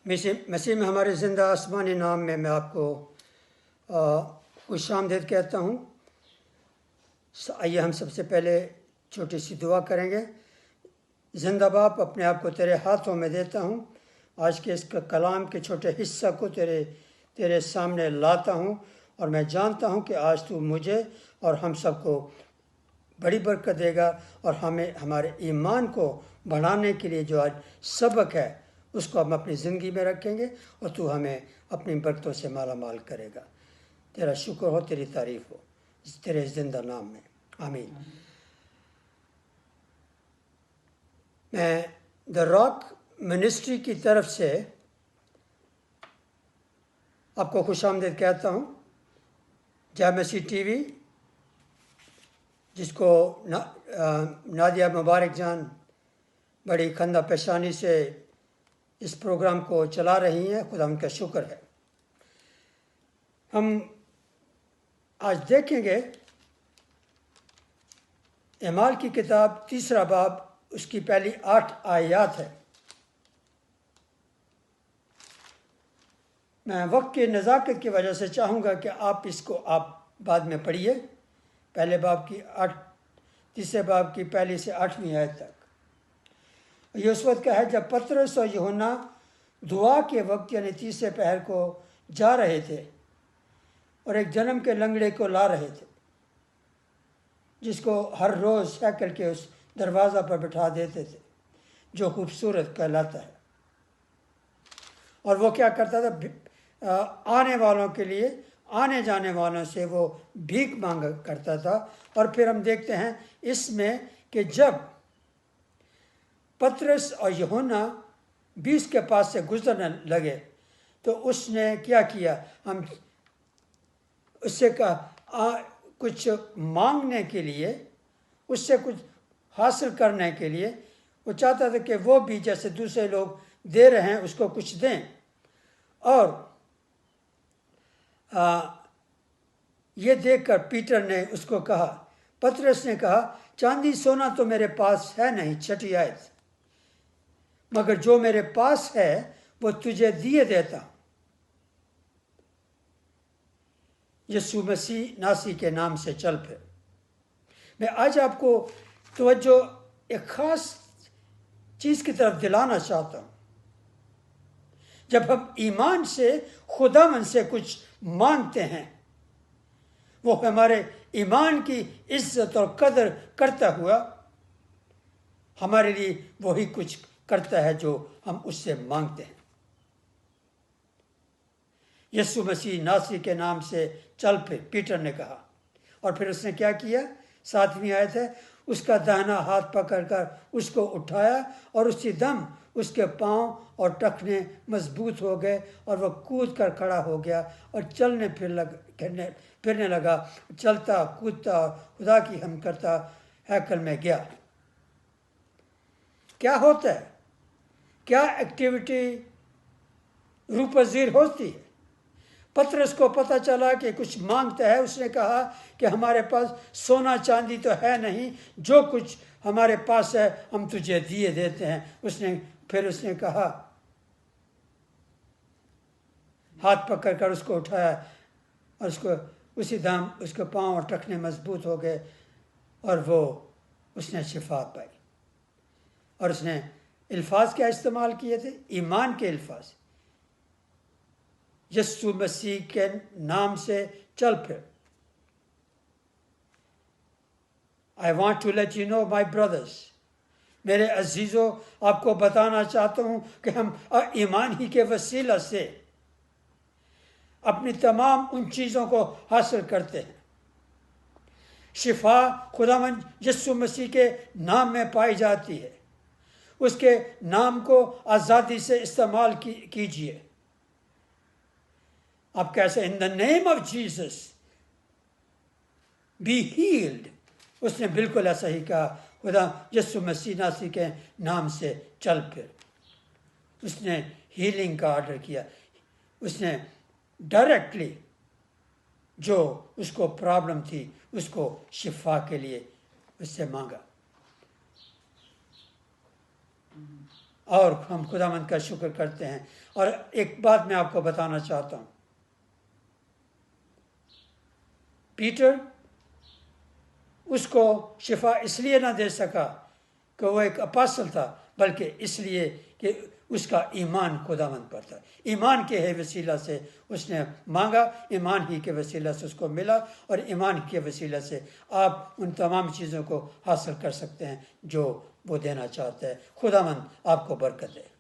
مسیح میں ہمارے زندہ آسمانی نام میں میں آپ کو خوش آمدید کہتا ہوں۔ آئیے ہم سب سے پہلے چھوٹی سی دعا کریں گے۔ زندہ باپ، اپنے آپ کو تیرے ہاتھوں میں دیتا ہوں۔ آج کے اس کلام کے چھوٹے حصہ کو تیرے سامنے لاتا ہوں، اور میں جانتا ہوں کہ آج تو مجھے اور ہم سب کو بڑی برکت دے گا، اور ہمیں ہمارے ایمان کو بڑھانے کے لیے جو آج سبق ہے اس کو ہم اپنی زندگی میں رکھیں گے، اور تو ہمیں اپنی برکتوں سے مالا مال کرے گا۔ تیرا شکر ہو، تیری تعریف ہو، تیرے زندہ نام میں، آمین۔ میں دا راک منسٹری کی طرف سے آپ کو خوش آمدید کہتا ہوں۔ جامع مسیح ٹی وی، جس کو نادیہ مبارک جان بڑی خندہ پیشانی سے اس پروگرام کو چلا رہی ہیں، خدا ان کا شکر ہے۔ ہم آج دیکھیں گے اعمال کی کتاب 3 باب، اس کی پہلی 8 آیات ہے۔ میں وقت کی نزاکت کی وجہ سے چاہوں گا کہ اس کو آپ بعد میں پڑھیے، پہلے باب کی 3 باب کی پہلی سے 8ویں آیت تک۔ یہ اس وقت کا ہے جب پطرس اور یوحنا دعا کے وقت یعنی 3 پہر کو جا رہے تھے اور ایک جنم کے لنگڑے کو لا رہے تھے، جس کو ہر روز ہیکل کے اس دروازہ پر بٹھا دیتے تھے، جو خوبصورت کہلاتا ہے۔ اور وہ کیا کرتا تھا؟ آنے والوں کے لیے، آنے جانے والوں سے وہ بھیک مانگا کرتا تھا۔ اور پھر ہم دیکھتے ہیں اس میں کہ جب پطرس اور یوحنا 20 کے پاس سے گزرنے لگے تو اس نے کیا کیا؟ ہم اس سے کہا کچھ مانگنے کے لیے، اس سے کچھ حاصل کرنے کے لیے وہ چاہتا تھا کہ وہ بھی جیسے دوسرے لوگ دے رہے ہیں اس کو کچھ دیں۔ اور یہ دیکھ کر پیٹر نے اس کو کہا، پطرس نے کہا، چاندی سونا تو میرے پاس ہے نہیں، 6 آیت، مگر جو میرے پاس ہے وہ تجھے دیے دیتا ہوں۔ یسوع مسیح ناصری کے نام سے چل پھر۔ میں آج آپ کو توجہ ایک خاص چیز کی طرف دلانا چاہتا ہوں۔ جب ہم ایمان سے خداوند سے کچھ مانگتے ہیں، وہ ہمارے ایمان کی عزت اور قدر کرتا ہوا ہمارے لیے وہی کچھ کرتا ہے جو ہم اس سے مانگتے ہیں۔ یسوع مسیح ناصری کے نام سے چل پھر، پیٹر نے کہا، اور پھر اس نے کیا کیا؟ 7ویں آیت ہے، اس کا داہنا ہاتھ پکڑ کر اس کو اٹھایا، اور اسی دم اس کے پاؤں اور ٹخنے مضبوط ہو گئے، اور وہ کود کر کھڑا ہو گیا اور چلنے پھرنے لگا، چلتا کودتا اور خدا کی حمد کرتا ہیکل میں گیا۔ کیا ہوتا ہے؟ کیا ایکٹیویٹی روح پذیر ہوتی ہے؟ پطرس کو پتہ چلا کہ کچھ مانگتا ہے۔ اس نے کہا کہ ہمارے پاس سونا چاندی تو ہے نہیں، جو کچھ ہمارے پاس ہے ہم تجھے دیے دیتے ہیں۔ پھر اس نے کہا، ہاتھ پکڑ کر اس کو اٹھایا، اور اسی دم اس کے پاؤں اور ٹخنے مضبوط ہو گئے، اور اس نے شفا پائی۔ اور اس نے الفاظ کیا استعمال کیے تھے؟ ایمان کے الفاظ۔ یسوع مسیح کے نام سے چل پھر۔ I want to let you know, my brothers، میرے عزیزوں، آپ کو بتانا چاہتا ہوں کہ ہم ایمان ہی کے وسیلہ سے اپنی تمام ان چیزوں کو حاصل کرتے ہیں۔ شفا خداوند یسوع مسیح کے نام میں پائی جاتی ہے۔ اس کے نام کو آزادی سے استعمال کیجیے۔ آپ کیسے؟ In the name of Jesus be healed. اس نے بالکل ایسا ہی کہا، خدا یسوع مسیح ناصری کے نام سے چل پھر۔ اس نے ہیلنگ کا آرڈر کیا۔ اس نے ڈائریکٹلی جو اس کو پرابلم تھی اس کو شفا کے لیے اس سے مانگا۔ اور ہم خداوند کا شکر کرتے ہیں۔ اور ایک بات میں آپ کو بتانا چاہتا ہوں، پیٹر اس کو شفا اس لیے نہ دے سکا کہ وہ ایک اپاسل تھا، بلکہ اس لیے کہ اس کا ایمان خداوند پر تھا۔ ایمان کے وسیلہ سے اس نے مانگا، ایمان ہی کے وسیلہ سے اس کو ملا، اور ایمان کے وسیلہ سے آپ ان تمام چیزوں کو حاصل کر سکتے ہیں جو وہ دینا چاہتے ہیں۔ خداوند آپ کو برکت دے۔